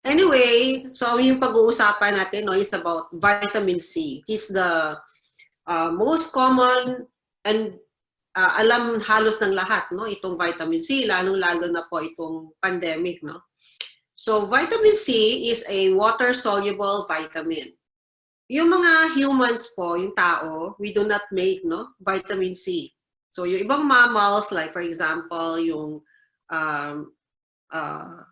Anyway, so yung pag-uusapan natin no, is about vitamin C. It is the most common and alam halos ng lahat no itong vitamin C, lalong-lalo na po itong pandemic no. So vitamin C is a water-soluble vitamin. Yung mga humans po, yung tao, we do not make no vitamin C. So yung ibang mammals like for example yung um, uh,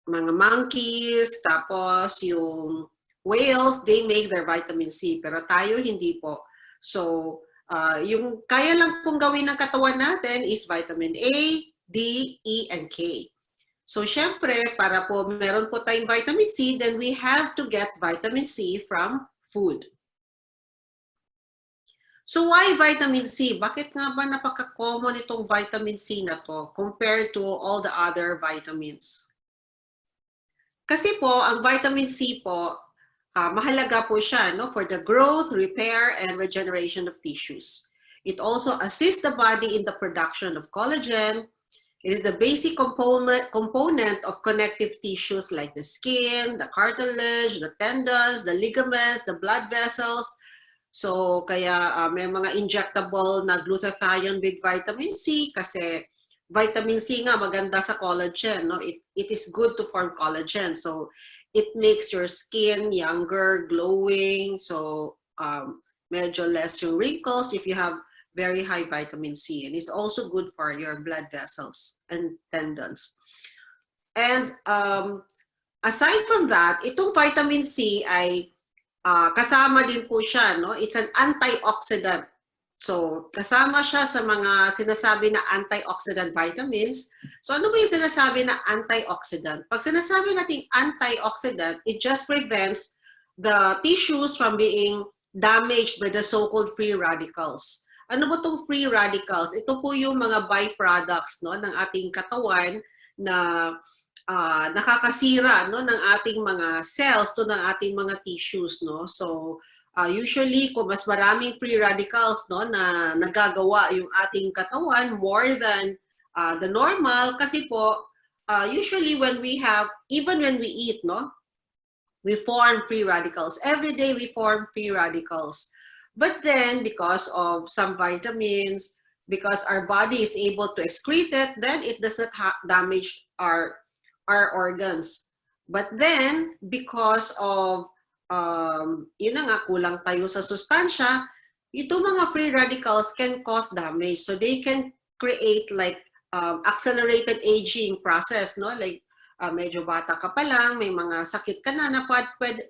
mga monkeys, tapos yung whales, they make their vitamin C. Pero tayo hindi po. So, yung kaya lang pong gawin ng katawan natin is vitamin A, D, E, and K. So, syempre, para po meron po tayong vitamin C, then we have to get vitamin C from food. So, why vitamin C? Bakit nga ba napaka-common itong vitamin C na to compared to all the other vitamins? Kasi po, ang vitamin C po, mahalaga po siya no, for the growth, repair, and regeneration of tissues. It also assists the body in the production of collagen. It is the basic component of connective tissues like the skin, the cartilage, the tendons, the ligaments, the blood vessels. So, kaya may mga injectable na glutathione with vitamin C kasi vitamin C nga maganda sa collagen, no? It is good to form collagen. So, it makes your skin younger, glowing. So, medyo less yung wrinkles if you have very high vitamin C. And it's also good for your blood vessels and tendons. And aside from that, itong vitamin C ay kasama din po siya, no? It's an antioxidant. So, kasama siya sa mga sinasabi na antioxidant vitamins. So, ano ba yung sinasabi na antioxidant? Pag sinasabi nating antioxidant, it just prevents the tissues from being damaged by the so-called free radicals. Ano ba itong free radicals? Ito po yung mga byproducts no, ng ating katawan na nakakasira no, ng ating mga cells to ng ating mga tissues. No? So, usually, kung mas maraming free radicals no, na nagagawa yung ating katawan more than the normal, kasi po, usually when we have, even when we eat, no, we form free radicals. Every day we form free radicals. But then, because of some vitamins, because our body is able to excrete it, then it does not damage our organs. But then, because of yun na nga, kulang tayo sa sustansya, itong mga free radicals can cause damage. So they can create like accelerated aging process, no? Like medyo bata ka pa lang, may mga sakit ka na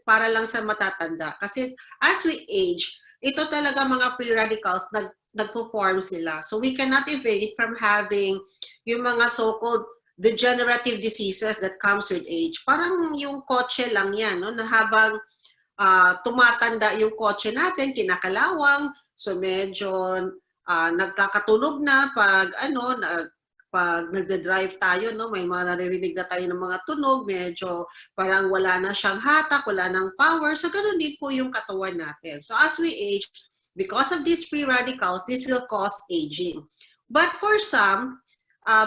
para lang sa matatanda. Kasi as we age, ito talaga mga free radicals nagpo-form sila. So we cannot evade from having yung mga so-called degenerative diseases that comes with age. Parang yung kotse lang yan, no? Na habang tumatanda yung kotse natin, kinakalawang, so medyo nagkakatunog na pag pag nagde-drive tayo, no, may mga naririnig na tayo ng mga tunog, medyo parang wala na siyang hatak, wala nang power, so ganun din po yung katawan natin. So as we age, because of these free radicals, this will cause aging. But for some,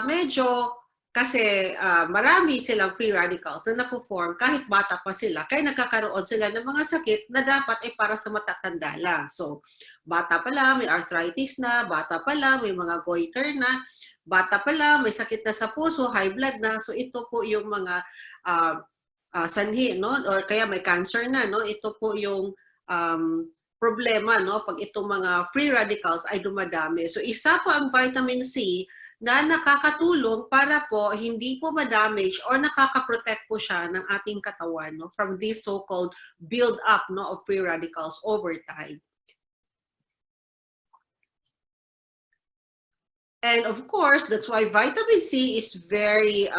medyo kasi marami silang free radicals na na-form kahit bata pa sila, kaya nagkakaroon sila ng mga sakit na dapat ay para sa matatanda lang. So, bata pa lang, may arthritis na, bata pa lang, may mga goiter na, bata pa lang, may sakit na sa puso, high blood na. So, ito po yung mga sanhi, no? Or kaya may cancer na, no? Ito po yung problema, no? Pag itong mga free radicals ay dumadami. So, isa po ang vitamin C na nakakatulong para po hindi po ma-damage or nakaka-protect po siya ng ating katawan, no, from this so-called build-up, no, of free radicals over time. And of course, that's why vitamin C is very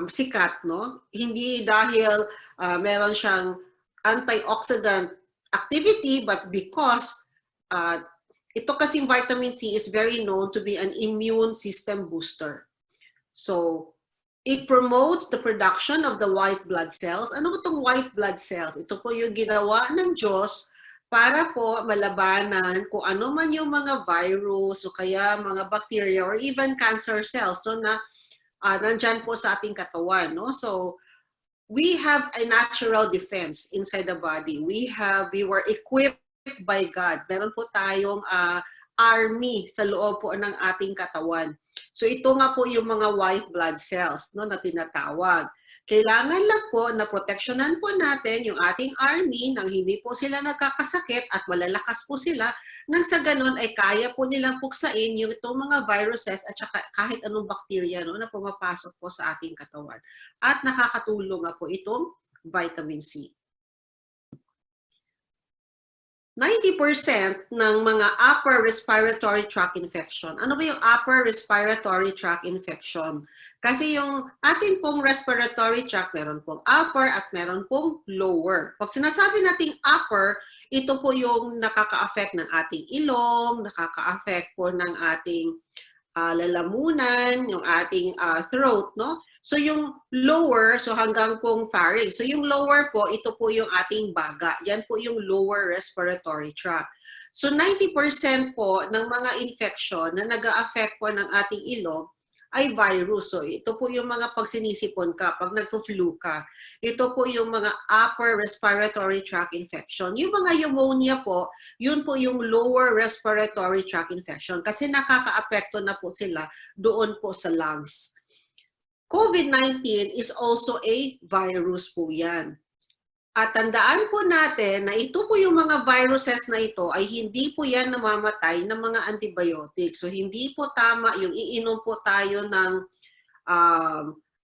sikat, no? Hindi dahil meron siyang antioxidant activity, but because ito kasing vitamin C is very known to be an immune system booster. So, it promotes the production of the white blood cells. Ano ba itong white blood cells? Ito po yung ginawa ng Diyos para po malabanan kung ano man yung mga virus o kaya mga bacteria or even cancer cells no, na nandyan po sa ating katawan. No? So, we have a natural defense inside the body. We were equipped by God. Meron po tayong army sa loob po ng ating katawan. So ito nga po yung mga white blood cells, no, na tinatawag. Kailangan lang po na proteksyonan po natin yung ating army nang hindi po sila nagkakasakit at malalakas po sila nang sa ganun ay kaya po nilang puksain yung itong mga viruses at saka kahit anong bacteria, no, na pumapasok po sa ating katawan. At nakakatulong nga po itong vitamin C. 90% ng mga upper respiratory tract infection. Ano ba yung upper respiratory tract infection? Kasi yung atin pong respiratory tract, meron pong upper at meron pong lower. Pag sinasabi nating upper, ito po yung nakaka-affect ng ating ilong, nakaka-affect po ng ating lalamunan, yung ating throat, no? So yung lower, so hanggang pong pharynx. So yung lower po, ito po yung ating baga. Yan po yung lower respiratory tract. So 90% po ng mga infection na nag-a-affect po ng ating ilong ay virus. So ito po yung mga pag sinisipon ka, pag nagflu ka. Ito po yung mga upper respiratory tract infection. Yung mga pneumonia po, yun po yung lower respiratory tract infection kasi nakaka-apekto na po sila doon po sa lungs. COVID-19 is also a virus po yan. At tandaan po natin na ito po yung mga viruses na ito ay hindi po yan namamatay ng mga antibiotics. So hindi po tama yung iinom po tayo ng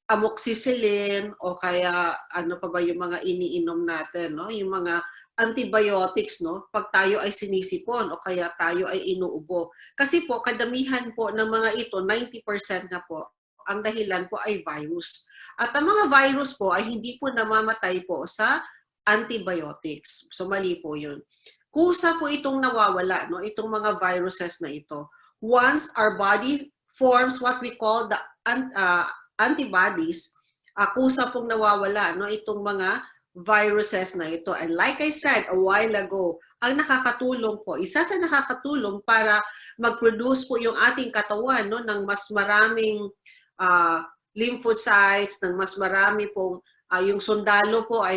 amoxicillin o kaya ano pa ba yung mga iniinom natin, no? Yung mga antibiotics, no? Pag tayo ay sinisipon o kaya tayo ay inuubo. Kasi po kadamihan po ng mga ito, 90% na po, ang dahilan po ay virus. At ang mga virus po ay hindi po namamatay po sa antibiotics. So mali po yun. Kusa po itong nawawala, no? Itong mga viruses na ito. Once our body forms what we call the antibodies, kusa pong nawawala, no? Itong mga viruses na ito. And like I said a while ago, ang nakakatulong po, isa sa nakakatulong para mag-produce po yung ating katawan, no, ng mas maraming lymphocytes, ng mas marami pong yung sundalo po ay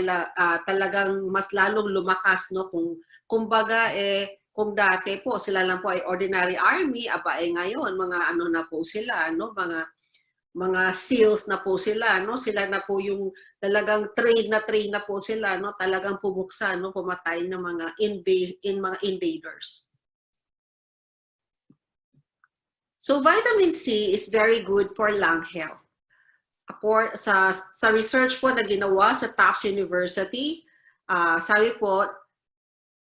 talagang mas lalong lumakas, no? Kumbaga kung dati po sila lang po ay ordinary army, aba ngayon mga ano na po sila, no? Mga SEALs na po sila, no? Sila na po yung talagang train na po sila, no? Talagang pumuksa, no? Pumatay ng mga mga invaders. So vitamin C is very good for lung health. Sa research po na ginawa sa Tufts University, sabi po,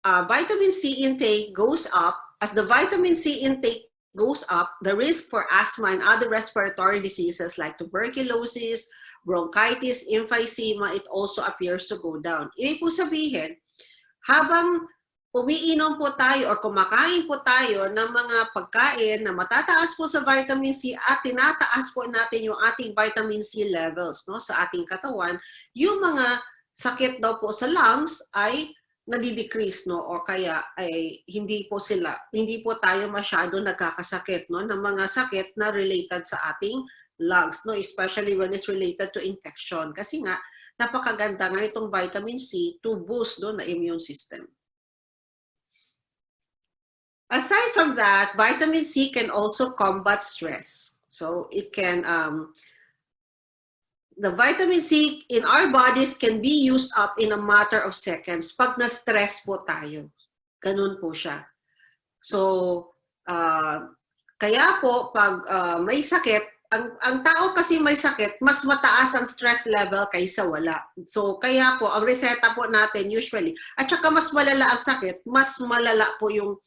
vitamin C intake goes up. As the vitamin C intake goes up, the risk for asthma and other respiratory diseases like tuberculosis, bronchitis, emphysema, it also appears to go down. Ibig po sabihin, habang umiinom po tayo o kumakain po tayo ng mga pagkain na matataas po sa vitamin C at tinataas po natin yung ating vitamin C levels, no, sa ating katawan, yung mga sakit daw po sa lungs ay nadi-decrease, no, o kaya ay hindi po tayo masyado nagkakasakit, no, ng mga sakit na related sa ating lungs, no, especially when it's related to infection. Kasi nga, napakaganda nga itong vitamin C to boost, no, na immune system. Aside from that, vitamin C can also combat stress. So it can, the vitamin C in our bodies can be used up in a matter of seconds pag na-stress po tayo. Ganun po siya. So, kaya po pag may sakit, ang tao kasi may sakit, mas mataas ang stress level kaysa wala. So, kaya po, ang reseta po natin usually, at saka mas malala ang sakit, mas malala po yung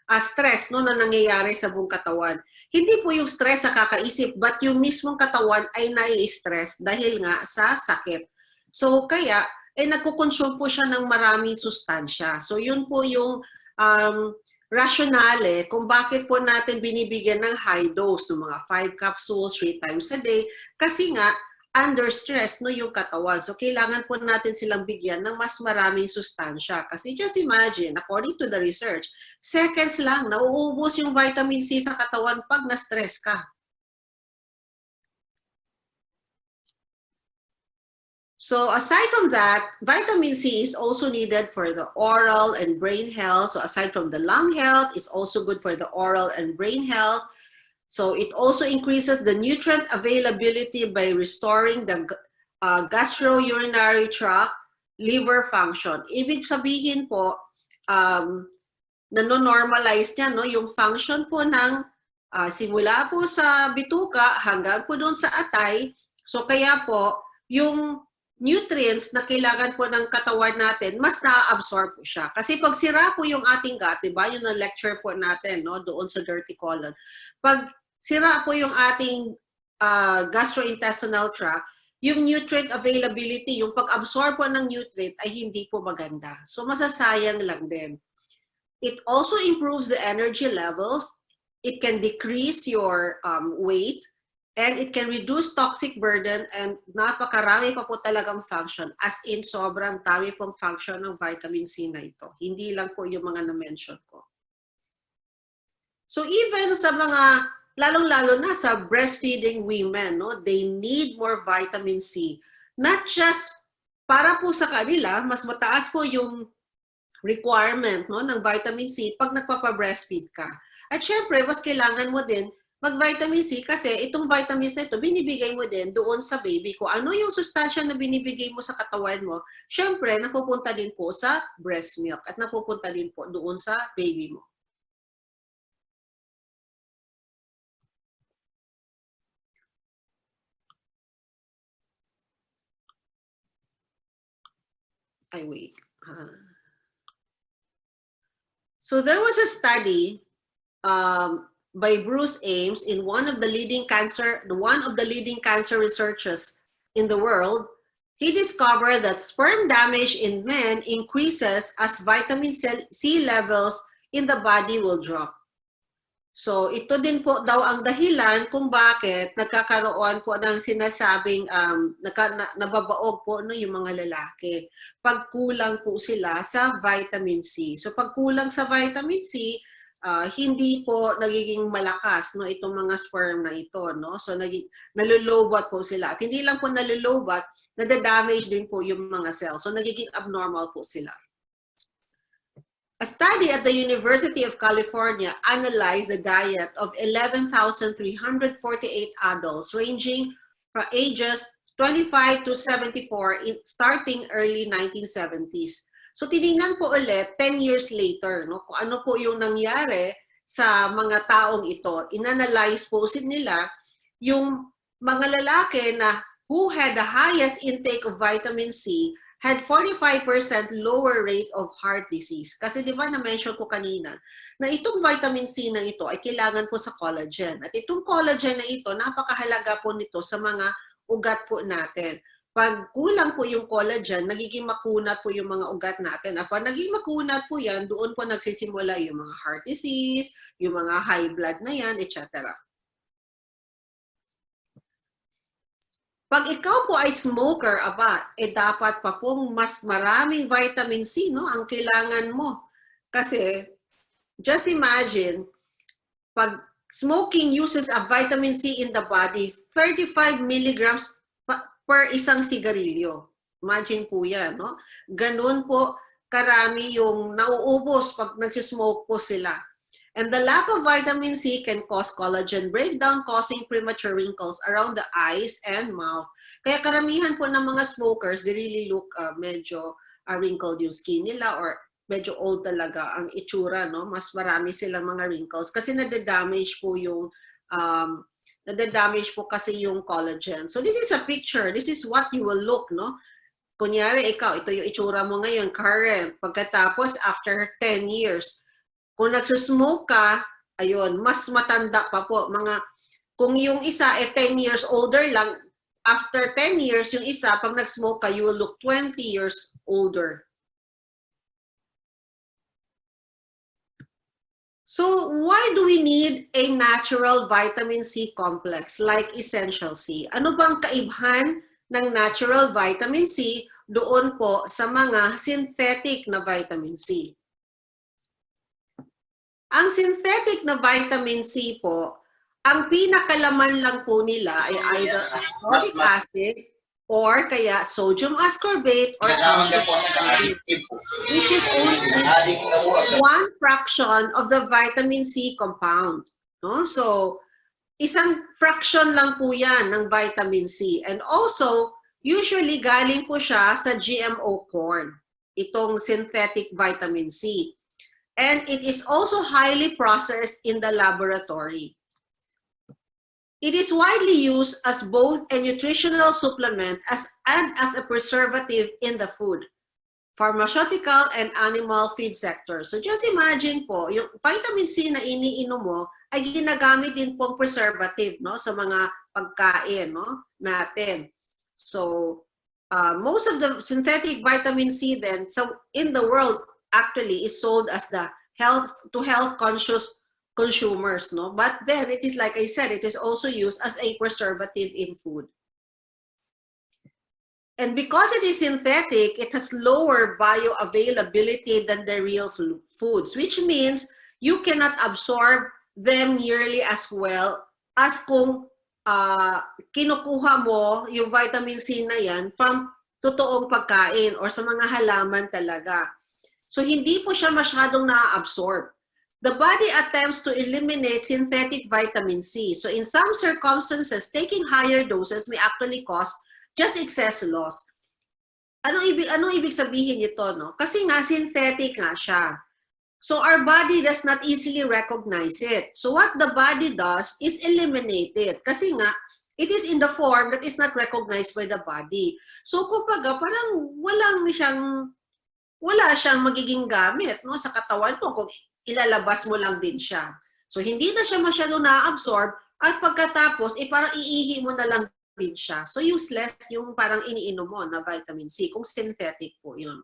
stress, no, na nangyayari sa buong katawan. Hindi po yung stress sa kakaisip, but yung mismong katawan ay nai-stress dahil nga sa sakit. So kaya, nagkukonsume po siya ng maraming sustansya. So yun po yung rationale kung bakit po natin binibigyan ng high dose, ng mga 5 capsules, 3 times a day. Kasi nga, under stress, no, yung katawan. So, kailangan po natin silang bigyan ng mas maraming sustansya. Kasi just imagine, according to the research, seconds lang, nauubos yung vitamin C sa katawan pag na-stress ka. So aside from that, vitamin C is also needed for the oral and brain health. So aside from the lung health, it's also good for the oral and brain health. So it also increases the nutrient availability by restoring the gastrourinary tract liver function. Ibig sabihin po, nano-normalize niya no, yung function po ng simula po sa bituka hanggang po doon sa atay. So kaya po, yung nutrients na kailangan po ng katawan natin, mas na-absorb po siya. Kasi pag sira po yung ating gut, diba, yun ang lecture po natin no, doon sa dirty colon. Pag sira po yung ating gastrointestinal tract, yung nutrient availability, yung pag-absorb po ng nutrient ay hindi po maganda. So masasayang lang din. It also improves the energy levels. It can decrease your weight, and it can reduce toxic burden, and napakarami pa po talagang function. As in, sobrang dami pong function ng vitamin C na ito. Hindi lang po yung mga na-mention ko. So even sa mga, lalong-lalo na sa breastfeeding women, no, they need more vitamin C. Not just para po sa kanila, mas mataas po yung requirement no, ng vitamin C pag nagpapa-breastfeed ka. At syempre, mas kailangan mo din mag-vitamin C kasi itong vitamins na ito, binibigay mo din doon sa baby ko. Ano yung sustansya na binibigay mo sa katawan mo? Syempre, napupunta din po sa breast milk at napupunta din po doon sa baby mo. Ay, wait. So there was a study by Bruce Ames in one of the leading cancer researchers in the world. He discovered that sperm damage in men increases as vitamin C levels in the body will drop. So ito din po daw ang dahilan kung bakit nagkakaroon po ng sinasabing nababaog po no, yung mga lalaki. Pag kulang po sila sa vitamin C. So pag kulang sa vitamin C, hindi po nagiging malakas no, itong mga sperm na ito. No? So nalulobot po sila. At hindi lang po nalulobot, nadadamage din po yung mga cells. So nagiging abnormal po sila. A study at the University of California analyzed the diet of 11,348 adults ranging from ages 25 to 74 starting early 1970s. So tinignan po ulit 10 years later no, kung ano po yung nangyari sa mga taong ito. Inanalyze po nila yung mga lalaki na who had the highest intake of vitamin C had 45% lower rate of heart disease. Kasi di ba na-mention ko kanina na itong vitamin C na ito ay kailangan po sa collagen. At itong collagen na ito, napakahalaga po nito sa mga ugat po natin. Pag kulang po yung collagen, nagiging makunat po yung mga ugat natin. At pag naging makunat po yan, doon po nagsisimula yung mga heart disease, yung mga high blood na yan, etc. Pag ikaw po ay smoker, dapat pa pong mas maraming vitamin C, no, ang kailangan mo. Kasi, just imagine, pag smoking uses a vitamin C in the body, 35 milligrams per isang sigarilyo. Imagine po yan, no? Ganun po karami yung nauubos pag nagsismoke po sila. And the lack of vitamin C can cause collagen breakdown, causing premature wrinkles around the eyes and mouth. Kaya karamihan po ng mga smokers, they really look medyo wrinkled yung skin nila or medyo old talaga ang itsura, no? Mas marami silang mga wrinkles kasi nadadamage po yung nadadamage po kasi yung collagen. So this is a picture. This is what you will look, no? Kunyari, ikaw, ito yung itsura mo ngayon, current. Pagkatapos, after 10 years, kung nagsusmoke ka, ayun, mas matanda pa po. Kung yung isa 10 years older lang, after 10 years, yung isa, pag nag-smoke ka, you will look 20 years older. So why do we need a natural vitamin C complex like Essential C? Ano bang kaibahan ng natural vitamin C doon po sa mga synthetic na vitamin C? Ang synthetic na vitamin C po, ang pinakalaman lang po nila ay either ascorbic acid or kaya sodium ascorbate or calcium ascorbate, which is only 1 fraction of the vitamin C compound. No? So, isang fraction lang po yan ng vitamin C. And also, usually galing po siya sa GMO corn, itong synthetic vitamin C. And it is also highly processed in the laboratory. It is widely used as both a nutritional supplement and as a preservative in the food, pharmaceutical and animal feed sector. So just imagine po, yung vitamin C na iniinom mo ay ginagamit din pong preservative, no, sa mga pagkain, no, natin. So most of the synthetic vitamin C then, so in the world actually is sold as the health conscious consumers, no? But then it is like I said, it is also used as a preservative in food. And because it is synthetic, it has lower bioavailability than the real foods, which means you cannot absorb them nearly as well as kung kinukuha mo yung vitamin C na yan from totoong pagkain or sa mga halaman talaga. So hindi po siya masyadong na-absorb. The body attempts to eliminate synthetic vitamin C. So in some circumstances, taking higher doses may actually cause just excess loss. Anong ibig sabihin nito, no? Kasi nga synthetic nga siya. So our body does not easily recognize it. So what the body does is eliminate it. Kasi nga, it is in the form that is not recognized by the body. So kumbaga, parang wala siyang magiging gamit, no, sa katawan mo kung ilalabas mo lang din siya. So hindi na siya masyado na-absorb at pagkatapos, parang iihi mo na lang din siya. So useless yung parang iniinom mo na vitamin C kung synthetic po yun.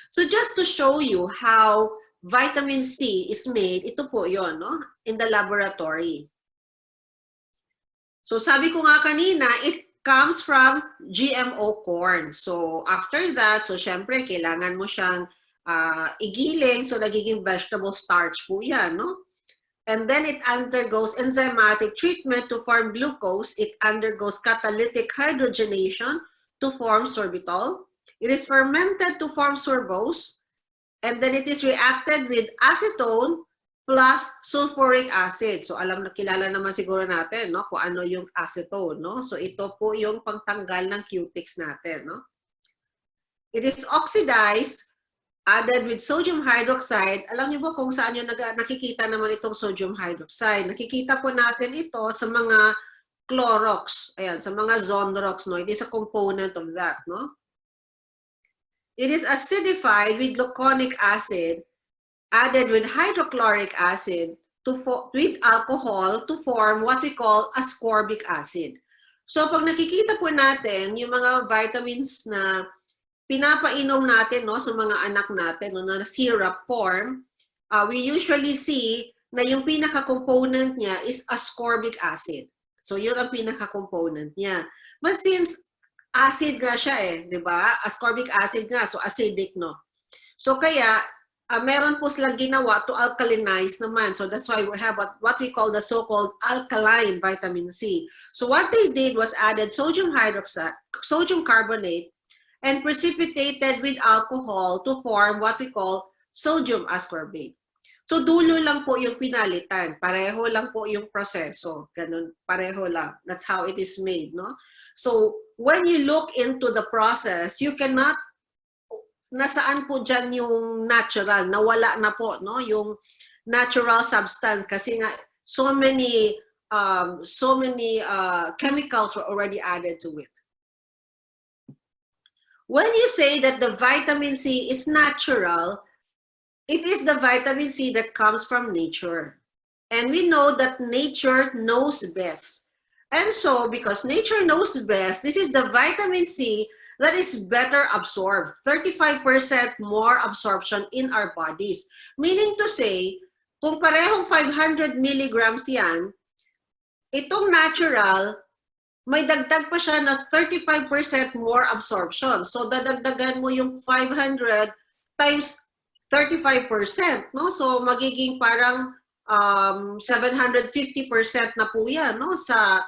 So just to show you how vitamin C is made, ito po yun, no, in the laboratory. So sabi ko nga kanina, it comes from GMO corn. So after that, so syempre kailangan mo siyang igiling, so nagiging vegetable starch po yan, no? And then it undergoes enzymatic treatment to form glucose. It undergoes catalytic hydrogenation to form sorbitol. It is fermented to form sorbose. And then it is reacted with acetone plus sulfuric acid. So kilala naman siguro natin, no, kung ano yung acetone, no? So ito po yung pangtanggal ng cutics natin, no? It is oxidized, added with sodium hydroxide. Alam niyo ba kung saan yung nakikita naman itong sodium hydroxide? Nakikita po natin ito sa mga Clorox, ayan, sa mga Zonrox, no? It is a component of that, no? It is acidified with gluconic acid, added with hydrochloric acid with alcohol to form what we call ascorbic acid. So pag nakikita po natin yung mga vitamins na pinapainom natin, no, sa mga anak natin, no, na syrup form, we usually see na yung pinaka-component niya is ascorbic acid. So yun ang pinaka-component niya. But since acid nga siya di ba? Ascorbic acid nga, so acidic, no? So kaya, meron po silang ginawa to alkalinize naman. So that's why we have what we call the so-called alkaline vitamin C. So what they did was added sodium hydroxide, sodium carbonate, and precipitated with alcohol to form what we call sodium ascorbate. So dulo lang po yung pinalitan. Pareho lang po yung proseso. Ganun, pareho lang. That's how it is made, no? So when you look into the process, you cannot, nasaan po dyan yung natural, nawala na po, no? Yung natural substance kasi nga so many chemicals were already added to it. When you say that the vitamin C is natural, it is the vitamin C that comes from nature. And we know that nature knows best. And so, because nature knows best, this is the vitamin C that is better absorbed. 35% more absorption in our bodies. Meaning to say, kung parehong 500 milligrams yan, itong natural, may dagdag pa siya na 35% more absorption. So, dadagdagan mo yung 500 times 35%, no? So, magiging parang 750% na po yan, no? Sa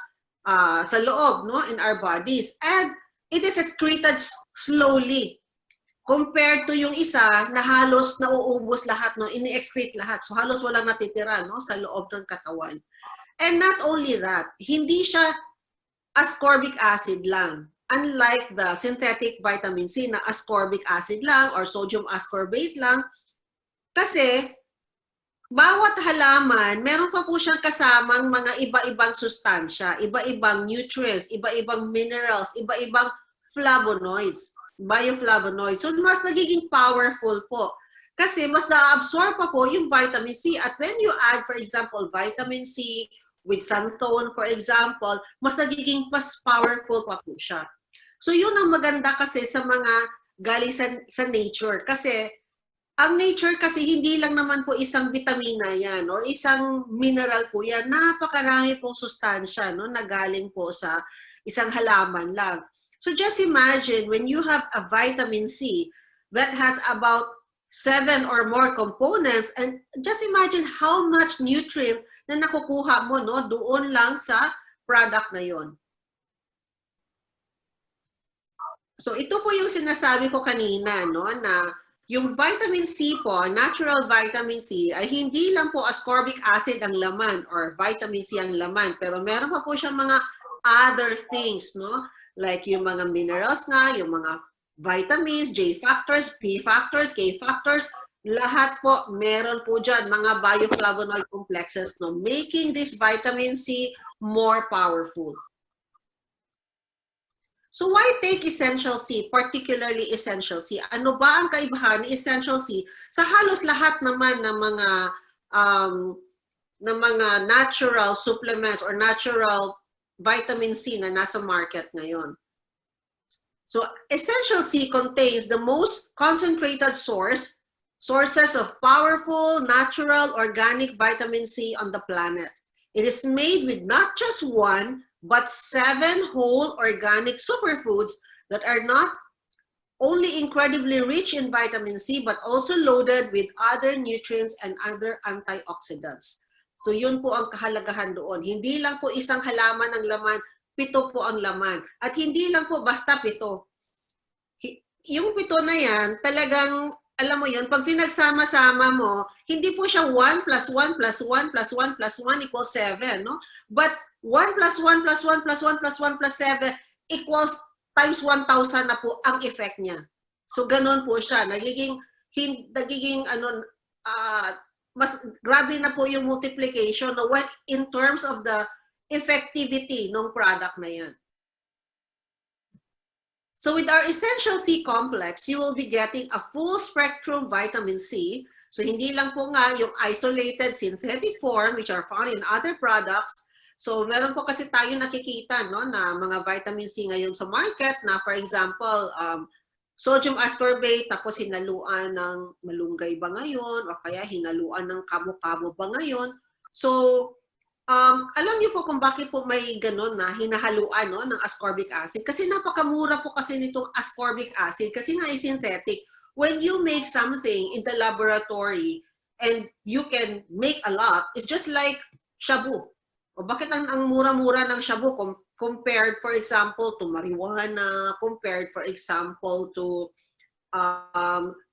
loob, no? In our bodies. And it is excreted slowly compared to yung isa na halos nauubos lahat, no? Ini-excrete lahat. So halos walang natitira, no, sa loob ng katawan. And not only that, hindi siya ascorbic acid lang. Unlike the synthetic vitamin C na ascorbic acid lang or sodium ascorbate lang, kasi bawat halaman, meron pa po siyang kasamang mga iba-ibang sustansya, iba-ibang nutrients, iba-ibang minerals, iba-ibang flavonoids, bioflavonoids. So, mas nagiging powerful po. Kasi mas na-absorb pa po yung vitamin C. At when you add, for example, vitamin C with xanthone, for example, mas nagiging mas powerful pa po siya. So, yun ang maganda kasi sa mga galing sa nature. Kasi, ang nature kasi hindi lang naman po isang vitamina yan or isang mineral po yan. Napakarami pong sustansya, no, na galing po sa isang halaman lang. So just imagine when you have a vitamin C that has about 7 or more components, and just imagine how much nutrient na nakukuha mo, no, doon lang sa product na yon. So ito po yung sinasabi ko kanina, no, na yung vitamin C po, natural vitamin C, ay hindi lang po ascorbic acid ang laman or vitamin C ang laman, pero meron pa po siyang mga other things, no? Like yung mga minerals nga, yung mga vitamins, J factors, P factors, K factors, lahat po meron po dyan, mga bioflavonoid complexes, no? Making this vitamin C more powerful. So why take essential C, particularly essential C? Ano ba ang kaibahan ni essential C sa halos lahat naman ng mga natural supplements or natural vitamin C na nasa market ngayon? So essential C contains the most concentrated sources of powerful, natural, organic vitamin C on the planet. It is made with not just one, but 7 whole organic superfoods that are not only incredibly rich in vitamin C, but also loaded with other nutrients and other antioxidants. So yun po ang kahalagahan doon. Hindi lang po isang halaman ang laman, 7 po ang laman. At hindi lang po basta 7. Yung 7 na yan, talagang, alam mo yun, pag pinagsama-sama mo, hindi po siya 1 plus 1 plus 1 plus 1 plus 1 equals 7, no? But 1 plus 1 plus 1 plus 1 plus 1 plus 7 equals times 1,000 na po ang effect niya. So, ganun po siya. Nagiging mas grabe na po yung multiplication no, when, in terms of the effectivity ng product na yan. So, with our essential C complex, you will be getting a full spectrum vitamin C. So, hindi lang po nga yung isolated synthetic form which are found in other products. So, meron po kasi tayo nakikita, no, na mga vitamin C ngayon sa market na, for example, sodium ascorbate, tapos hinaluan ng malunggay ba ngayon, o kaya hinaluan ng kamo-kamo ba ngayon. So, alam niyo po kung bakit po may ganun na hinahaluan, no, ng ascorbic acid. Kasi napakamura po kasi nitong ascorbic acid, kasi nga synthetic. When you make something in the laboratory and you can make a lot, it's just like shabu. O bakit ang mura-mura ng shabu compared, for example, to marijuana, compared, for example, to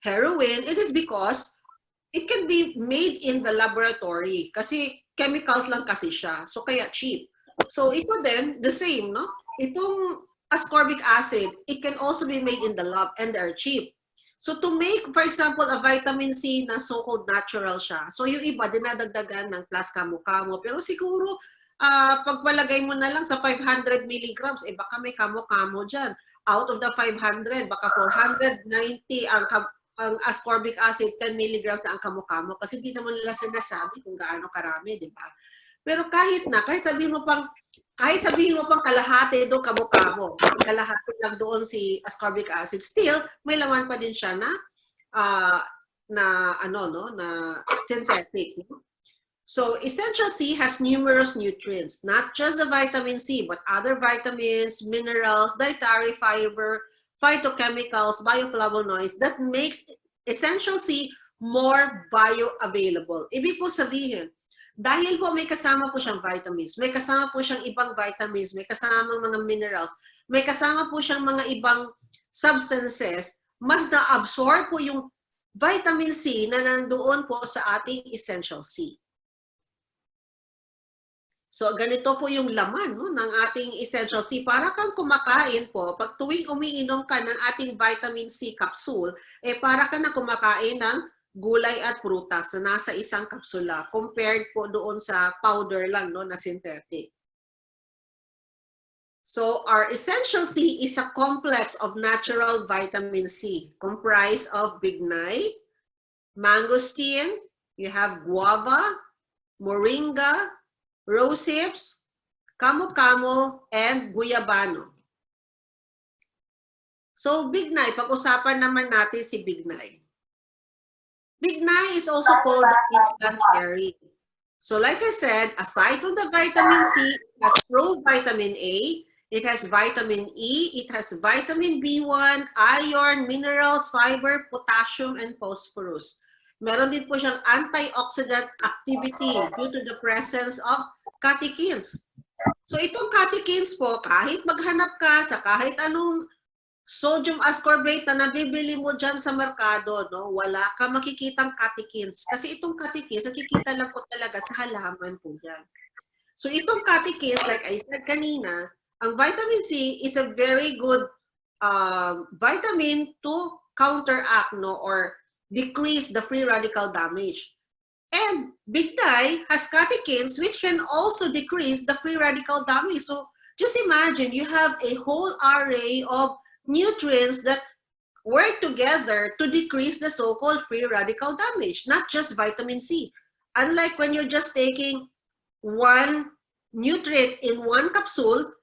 heroin? It is because it can be made in the laboratory kasi chemicals lang kasi siya. So, kaya cheap. So, ito din, the same, no? Itong ascorbic acid, it can also be made in the lab and they're cheap. So, to make, for example, a vitamin C na so-called natural siya. So, yung iba, dinadagdagan ng plus kamo-kamo. Pero siguro, pagpalagay mo na lang sa 500 milligrams, eh baka may kamo-kamo dyan. Out of the 500, baka 490 ang ascorbic acid, 10 milligrams na ang kamo-kamo. Kasi di naman nila sinasabi kung gaano karami, di ba? Pero kahit sabihin mo pang kalahati doon kamo-kamo, kalahati lang doon si ascorbic acid, still may laman pa din siya na synthetic. No? So essential C has numerous nutrients, not just the vitamin C, but other vitamins, minerals, dietary fiber, phytochemicals, bioflavonoids that makes essential C more bioavailable. Ibig po sabihin, dahil po may kasama po siyang vitamins, may kasama po siyang ibang vitamins, may kasama mga minerals, may kasama po siyang mga ibang substances, mas na-absorb po yung vitamin C na nandoon po sa ating essential C. So, ganito po yung laman no, ng ating essential C. Para kang kumakain po, pag tuwing umiinom ka ng ating vitamin C capsule, para ka na kumakain ng gulay at prutas na nasa isang kapsula compared po doon sa powder lang no, na synthetic. So, our essential C is a complex of natural vitamin C comprised of bignay, mangosteen, you have guava, moringa, rose hips, kamo-kamo, and guyabano. So, bignay, pag-usapan naman natin si bignay. Bignay is also called the Piscan cherry. So, like I said, aside from the vitamin C, it has provitamin A, it has vitamin E, it has vitamin B1, iron, minerals, fiber, potassium, and phosphorus. Meron din po siyang antioxidant activity due to the presence of catechins. So itong catechins po, kahit maghanap ka sa kahit anong sodium ascorbate na nabibili mo dyan sa merkado, no, wala ka makikitang catechins. Kasi itong catechins, nakikita lang po talaga sa halaman po yan. So itong catechins, like I said kanina, ang vitamin C is a very good vitamin to counteract no, or decrease the free radical damage. And bignay has catechins which can also decrease the free radical damage. So just imagine you have a whole array of nutrients that work together to decrease the so-called free radical damage, not just vitamin C. Unlike when you're just taking one nutrient in one capsule,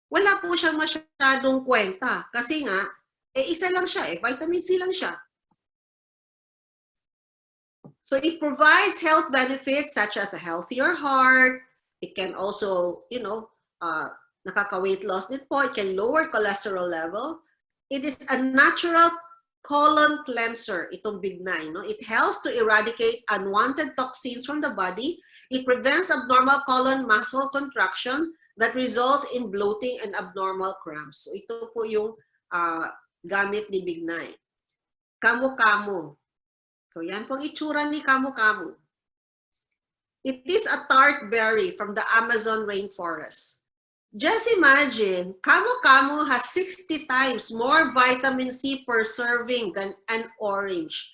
wala po siyang masyadong kwenta. Kasi nga, isa lang siya, vitamin C lang siya. So it provides health benefits such as a healthier heart. It can also, nakaka-weight loss din po. It can lower cholesterol level. It is a natural colon cleanser, itong bignay. No? It helps to eradicate unwanted toxins from the body. It prevents abnormal colon muscle contraction that results in bloating and abnormal cramps. So ito po yung gamit ni bignay. Kamo-kamo. So yan pong itsura ni kamo-kamo. It is a tart berry from the Amazon rainforest. Just imagine, kamo-kamo has 60 times more vitamin C per serving than an orange.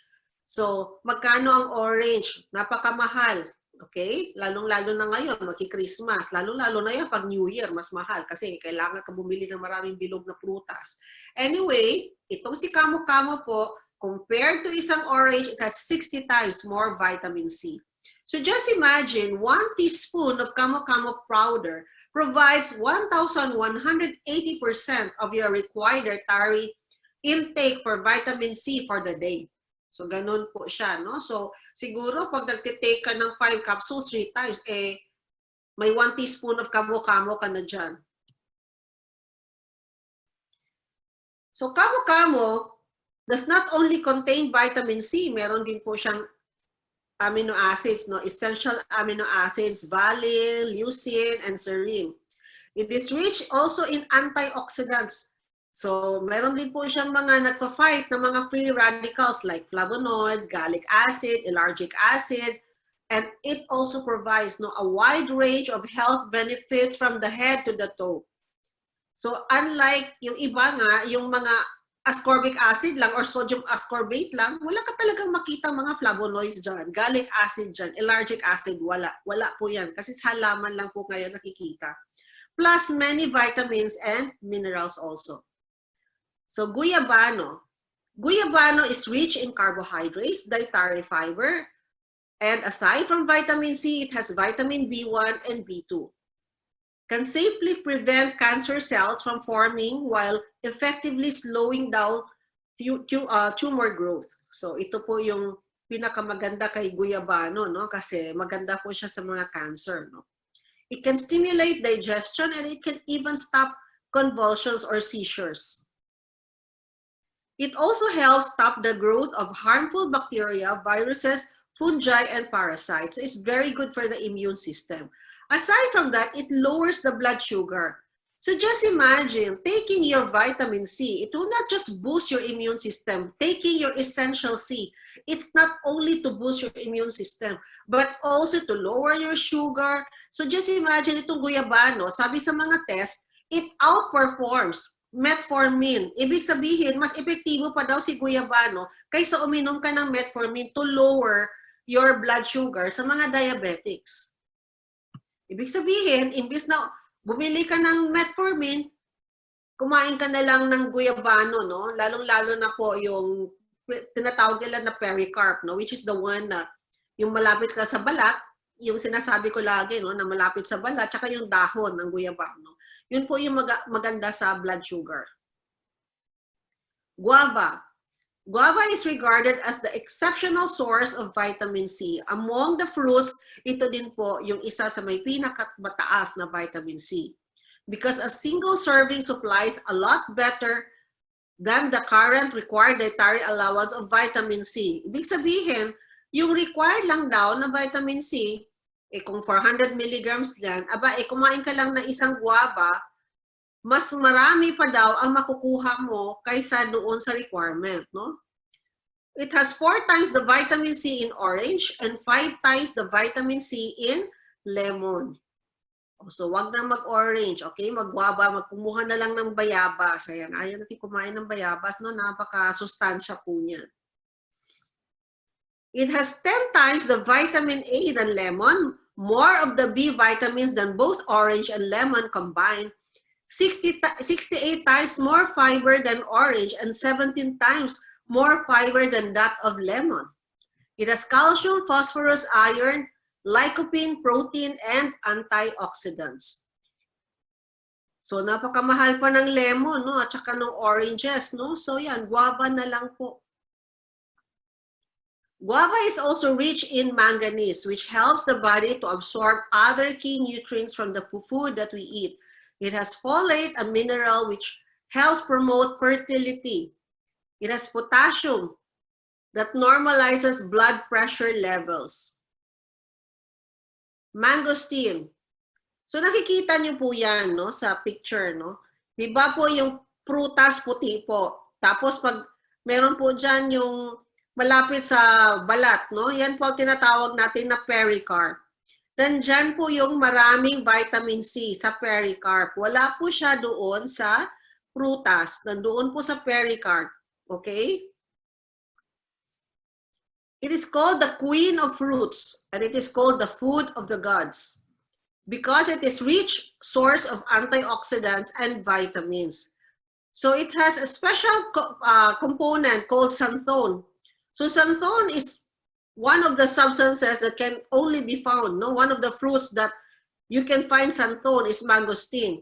So magkano ang orange? Napakamahal. Okay? Lalong-lalo na ngayon, maki-Christmas. Lalong-lalo na yan pag New Year, mas mahal kasi kailangan ka bumili ng maraming bilog na prutas. Anyway, itong si kamo-kamo po, compared to isang orange, it has 60 times more vitamin C. So just imagine, 1 teaspoon of kamo-kamo powder provides 1,180% of your required dietary intake for vitamin C for the day. So ganun po siya, no? So siguro pag nagtitake ka ng 5 capsules 3 times, may 1 teaspoon of kamo-kamo ka na dyan. So kamo-kamo does not only contain vitamin C, meron din po siyang amino acids, no? Essential amino acids, valine, leucine, and serine. It is rich also in antioxidants. So, meron din po siyang mga nagpa-fight na mga free radicals like flavonoids, gallic acid, ellagic acid, and it also provides a wide range of health benefits from the head to the toe. So, unlike yung iba nga, yung mga ascorbic acid lang or sodium ascorbate lang, wala ka talagang makita mga flavonoids dyan, gallic acid dyan, ellagic acid, wala. Wala po yan kasi sa halaman lang po ngayon nakikita. Plus many vitamins and minerals also. So guyabano. Guyabano is rich in carbohydrates, dietary fiber, and aside from vitamin C, it has vitamin B1 and B2. Can safely prevent cancer cells from forming while effectively slowing down tumor growth. So ito po yung pinakamaganda kay guyabano, no? Kasi maganda po siya sa mga cancer, no? It can stimulate digestion and it can even stop convulsions or seizures. It also helps stop the growth of harmful bacteria, viruses, fungi, and parasites. So it's very good for the immune system. Aside from that, it lowers the blood sugar. So just imagine taking your vitamin C. It will not just boost your immune system. Taking your essential C, it's not only to boost your immune system, but also to lower your sugar. So just imagine itong guyabano, sabi sa mga test, it outperforms metformin. Ibig sabihin, mas epektibo pa daw si guyabano kaysa uminom ka ng metformin to lower your blood sugar sa mga diabetics. Ibig sabihin, imbis na bumili ka ng metformin, kumain ka na lang ng guyabano, no? Lalong-lalo na po yung tinatawag nila na pericarp, no? Which is the one na yung malapit ka sa balat, yung sinasabi ko lagi, no? Na malapit sa balat, tsaka yung dahon ng guyabano. Yun po yung maganda sa blood sugar. Guava. Guava is regarded as the exceptional source of vitamin C. Among the fruits, ito din po yung isa sa may pinakamataas na vitamin C. Because a single serving supplies a lot better than the current required dietary allowance of vitamin C. Ibig sabihin, yung required lang daw na vitamin C, kung 400 milligrams yan, kumain ka lang ng isang guava, mas marami pa daw ang makukuha mo kaysa doon sa requirement, no? It has 4 times the vitamin C in orange and 5 times the vitamin C in lemon. So, wag na mag-orange, okay? Mag-guava, magkumuha na lang ng bayabas. Ayan, ayaw natin kumain ng bayabas, no? Napaka-sustansya po niyan. It has 10 times the vitamin A than lemon, more of the B vitamins than both orange and lemon combined, 68 times more fiber than orange, and 17 times more fiber than that of lemon. It has calcium, phosphorus, iron, lycopene, protein, and antioxidants. So, napakamahal pa ng lemon, no? At saka ng oranges, no? So, yan, guava na lang po. Guava is also rich in manganese, which helps the body to absorb other key nutrients from the food that we eat. It has folate, a mineral which helps promote fertility. It has potassium that normalizes blood pressure levels. Mangosteen. So nakikita niyo po yan, no, sa picture, no? Di ba po yung prutas puti po. Tapos pag meron po dyan yung malapit sa balat, no? Yan po tinatawag natin na pericarp. Nandyan po yung maraming vitamin C sa pericarp. Wala po siya doon sa prutas. Nandoon po sa pericarp. Okay? It is called the queen of fruits, and it is called the food of the gods because it is rich source of antioxidants and vitamins. So it has a special component called xanthone. So xanthone is one of the substances that can only be found, no? One of the fruits that you can find xanthone is mangosteen.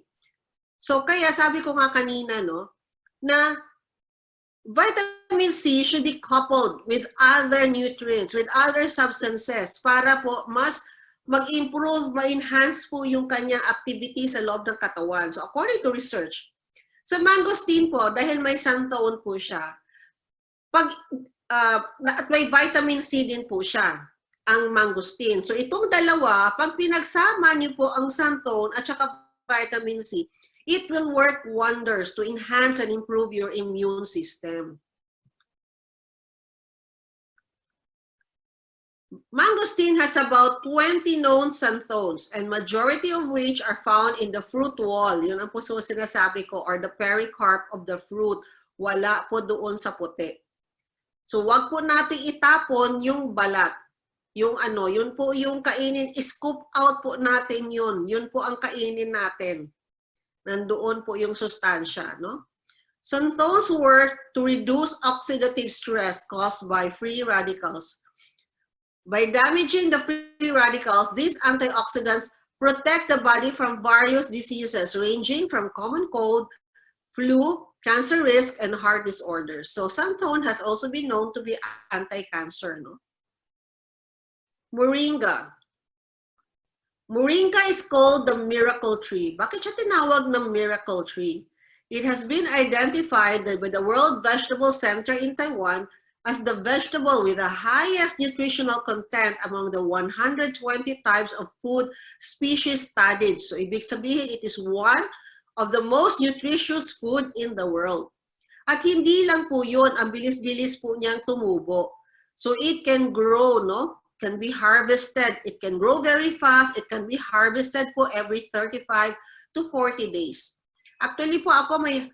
So kaya sabi ko nga kanina, no, na vitamin C should be coupled with other nutrients, with other substances para po mas mag-improve, ma-enhance po yung kanyang activity sa loob ng katawan. So according to research, sa mangosteen po, dahil may xanthone po siya, at may vitamin C din po siya, ang mangosteen. So itong dalawa, pag pinagsama niyo po ang xanthone at saka vitamin C, it will work wonders to enhance and improve your immune system. Mangosteen has about 20 known xanthones, and majority of which are found in the fruit wall. Yun ang po sinasabi ko, or the pericarp of the fruit. Wala po doon sa puti. So wag po natin itapon yung balat. Yung ano, yun po yung kainin, scoop out po natin yun. Yun po ang kainin natin. Nandoon po yung sustansya, no? Xanthones work to reduce oxidative stress caused by free radicals. By damaging the free radicals, these antioxidants protect the body from various diseases ranging from common cold, flu, cancer risk, and heart disorders. So xanthone has also been known to be anti-cancer, no? Moringa. Moringa is called the miracle tree. Bakit siya tinawag na miracle tree? It has been identified by the World Vegetable Center in Taiwan as the vegetable with the highest nutritional content among the 120 types of food species studied. So ibig sabihin, it is one of the most nutritious food in the world. At hindi lang po yun, ang bilis-bilis po niyang tumubo. So it can grow, no? Can be harvested. It can grow very fast. It can be harvested po every 35 to 40 days. Actually po ako may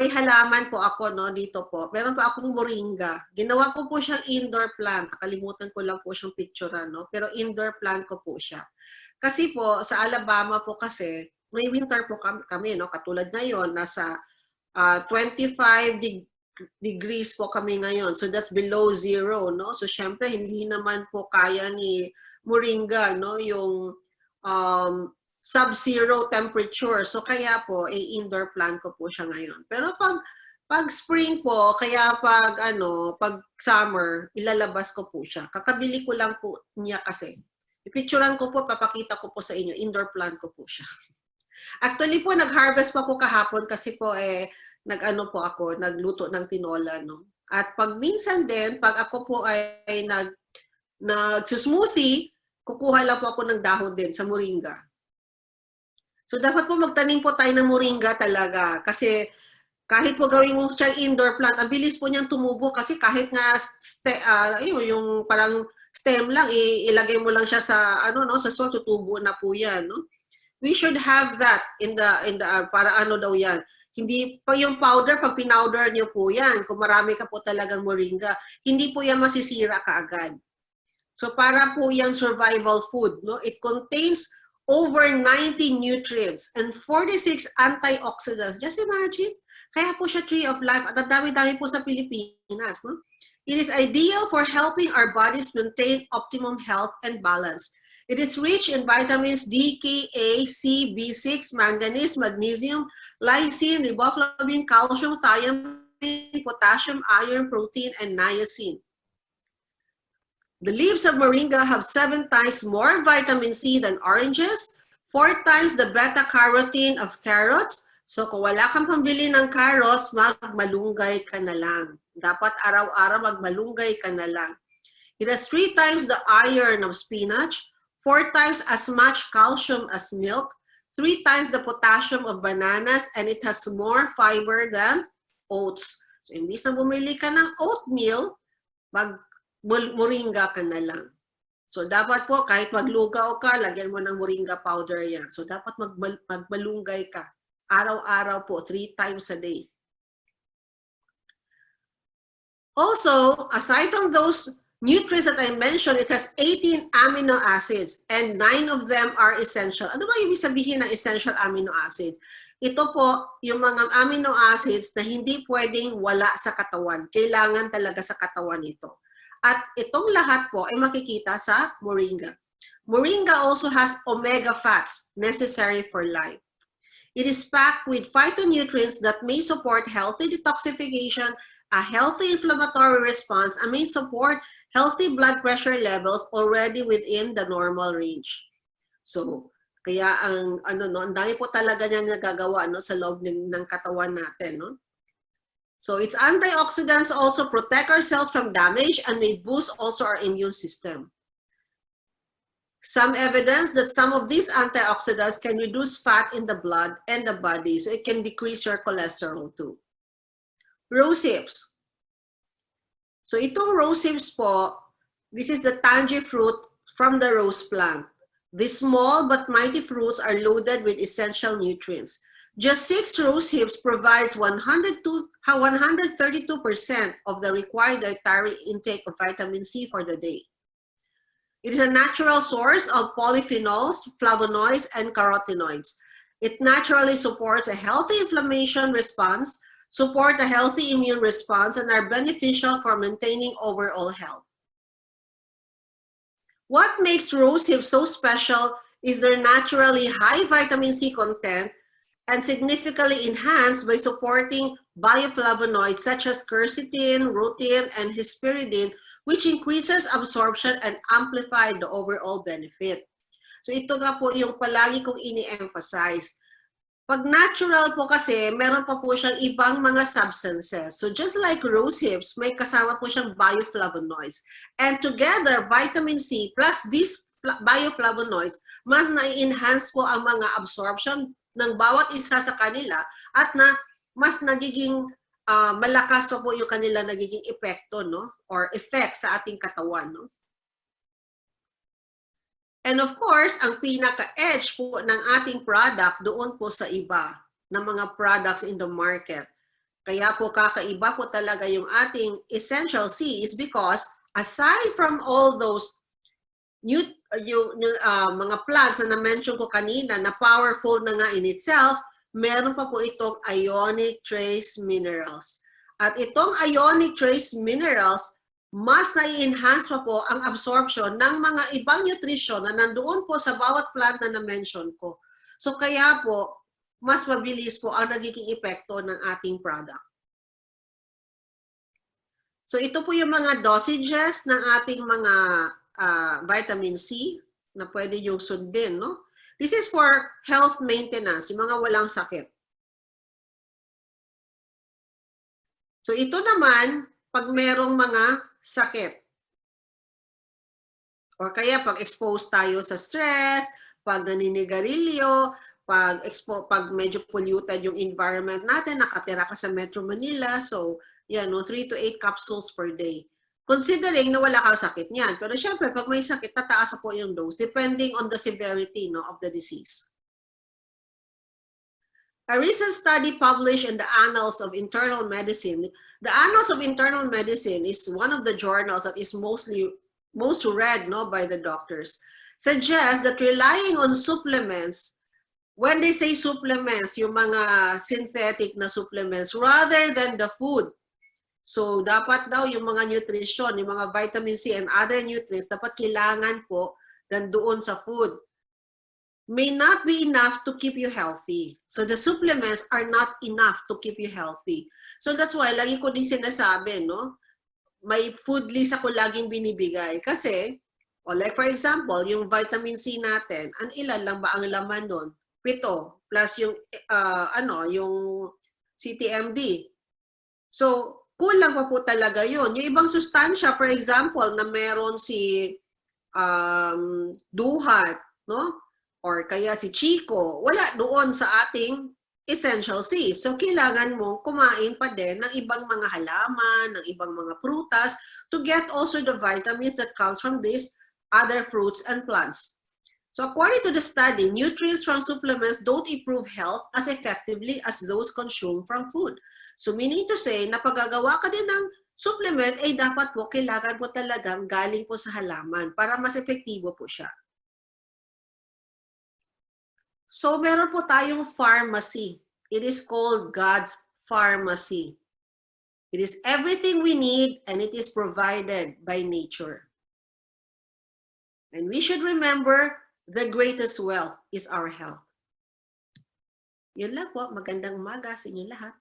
halaman po ako no dito po. Meron po akong moringa. Ginawa ko po siyang indoor plant. Nakalimutan ko lang po siyang picturean no, pero indoor plant ko po siya. Kasi po sa Alabama po kasi may winter po kami no, katulad ngayon nasa 25 degrees po kami ngayon. So that's below zero, no? So syempre hindi naman po kaya ni moringa, no, yung sub-zero temperature. So kaya po indoor plant ko po siya ngayon. Pero pag spring po, kaya pag summer, ilalabas ko po siya. Kakabili ko lang po niya kasi. Ipicturean ko po, papakita ko po sa inyo, indoor plant ko po siya. Actually po, nag-harvest pa po kahapon kasi po nag-ano po ako, nagluto ng tinola, no? At pag minsan din, pag ako po ay nag-smoothie, kukuha lang po ako ng dahon din sa moringa. So dapat po magtanim po tayo ng moringa talaga kasi kahit po gawin mo siyang indoor plant, ang bilis po niyang tumubo kasi kahit nga yung parang stem lang, ilagay mo lang siya sa sa soil, tutubo na po yan, no? We should have that in the para ano daw yan. Hindi pa yung powder, pag pinowder niyo po yan, kung marami ka po talagang moringa, hindi po yan masisira kaagad. So para po yung survival food, no? It contains over 90 nutrients and 46 antioxidants. Just imagine. Kaya po siya tree of life at ang dami-dami po sa Pilipinas, no? It is ideal for helping our bodies maintain optimum health and balance. It is rich in vitamins D, K, A, C, B6, manganese, magnesium, lysine, riboflavin, calcium, thiamine, potassium, iron, protein, and niacin. The leaves of moringa have 7 times more vitamin C than oranges, 4 times the beta-carotene of carrots. So kung wala kang pambili ng carrots, magmalunggay ka na lang. Dapat araw-araw magmalunggay ka na lang. It has 3 times the iron of spinach, 4 times as much calcium as milk, 3 times the potassium of bananas, and it has more fiber than oats. So, imbis na bumili ka ng oatmeal, moringa ka na lang. So, dapat po, kahit maglugaw ka, lagyan mo ng moringa powder yan. So, dapat magmalunggay ka. Araw-araw po, 3 times a day. Also, aside from those nutrients that I mentioned, it has 18 amino acids and 9 of them are essential. Ano ba ibig sabihin ng essential amino acids? Ito po, yung mga amino acids na hindi pwedeng wala sa katawan. Kailangan talaga sa katawan ito. At itong lahat po ay makikita sa moringa. Moringa also has omega fats necessary for life. It is packed with phytonutrients that may support healthy detoxification, a healthy inflammatory response, and may support healthy blood pressure levels already within the normal range. So, kaya ang dami po talaga niya nagagawa sa loob ng katawan natin, no? So, its antioxidants also protect our cells from damage and may boost also our immune system. Some evidence that some of these antioxidants can reduce fat in the blood and the body, so it can decrease your cholesterol too. Rose hips. So itong rose hips po, this is the tangy fruit from the rose plant. These small but mighty fruits are loaded with essential nutrients. Just 6 rose hips provides 132% of the required dietary intake of vitamin C for the day. It is a natural source of polyphenols, flavonoids, and carotenoids. It naturally supports a healthy inflammation response, support a healthy immune response, and are beneficial for maintaining overall health. What makes rose hips so special is their naturally high vitamin C content and significantly enhanced by supporting bioflavonoids such as quercetin, rutin, and hesperidin, which increases absorption and amplify the overall benefit. So ito nga po yung palagi kong ini-emphasize. Pag natural po kasi, meron pa po siyang ibang mga substances. So just like rose hips, may kasama po siyang bioflavonoids. And together, vitamin C plus these bioflavonoids, mas na-enhance po ang mga absorption ng bawat isa sa kanila at na mas nagiging malakas pa po yung kanila nagiging epekto, no? Or effect sa ating katawan, no? And of course, ang pinaka-edge po ng ating product doon po sa iba ng mga products in the market. Kaya po kakaiba po talaga yung ating essential C is because aside from all those mga plants na na-mention ko kanina na powerful na nga in itself, meron pa po itong ionic trace minerals. At itong ionic trace minerals, mas na-enhance pa po ang absorption ng mga ibang nutrition na nandoon po sa bawat plant na na-mention ko. So kaya po, mas mabilis po ang nagiging epekto ng ating product. So ito po yung mga dosages ng ating mga vitamin C na pwede yung sundin, no? This is for health maintenance, yung mga walang sakit. So ito naman, pag merong mga sakit. O kaya pag exposed tayo sa stress, pag naninigarilyo, pag medyo polluted yung environment natin, nakatira ka sa Metro Manila, so yan, no, 3 to 8 capsules per day. Considering na wala kang sakit niyan. Pero syempre, pag may sakit, tataas po yung dose depending on the severity, no, of the disease. A recent study published in the Annals of Internal Medicine, the Annals of Internal Medicine is one of the journals that is most read, no, by the doctors, suggests that relying on supplements, when they say supplements, yung mga synthetic na supplements, rather than the food. So, dapat daw yung mga nutrition, yung mga vitamin C and other nutrients, dapat kailangan po nandoon sa food. May not be enough to keep you healthy. So, the supplements are not enough to keep you healthy. So, that's why, lagi ko din sinasabi, no? May food list ako laging binibigay. Kasi, like for example, yung vitamin C natin, ang ilan lang ba ang laman nun? 7, plus yung, yung CTMD. So, kulang pa po talaga yun. Yung ibang sustansya, for example, na meron si duhat, no? Or kaya si Chico, wala doon sa ating essential C. So, kailangan mo kumain pa din ng ibang mga halaman, ng ibang mga prutas to get also the vitamins that comes from these other fruits and plants. So, according to the study, nutrients from supplements don't improve health as effectively as those consumed from food. So, meaning to say, na paggagawa ka din ng supplement, ay dapat po, kailangan po talagang galing po sa halaman para mas epektibo po siya. So, meron po tayong pharmacy. It is called God's pharmacy. It is everything we need and it is provided by nature. And we should remember, the greatest wealth is our health. Yun lang po. Magandang umaga sa inyo lahat.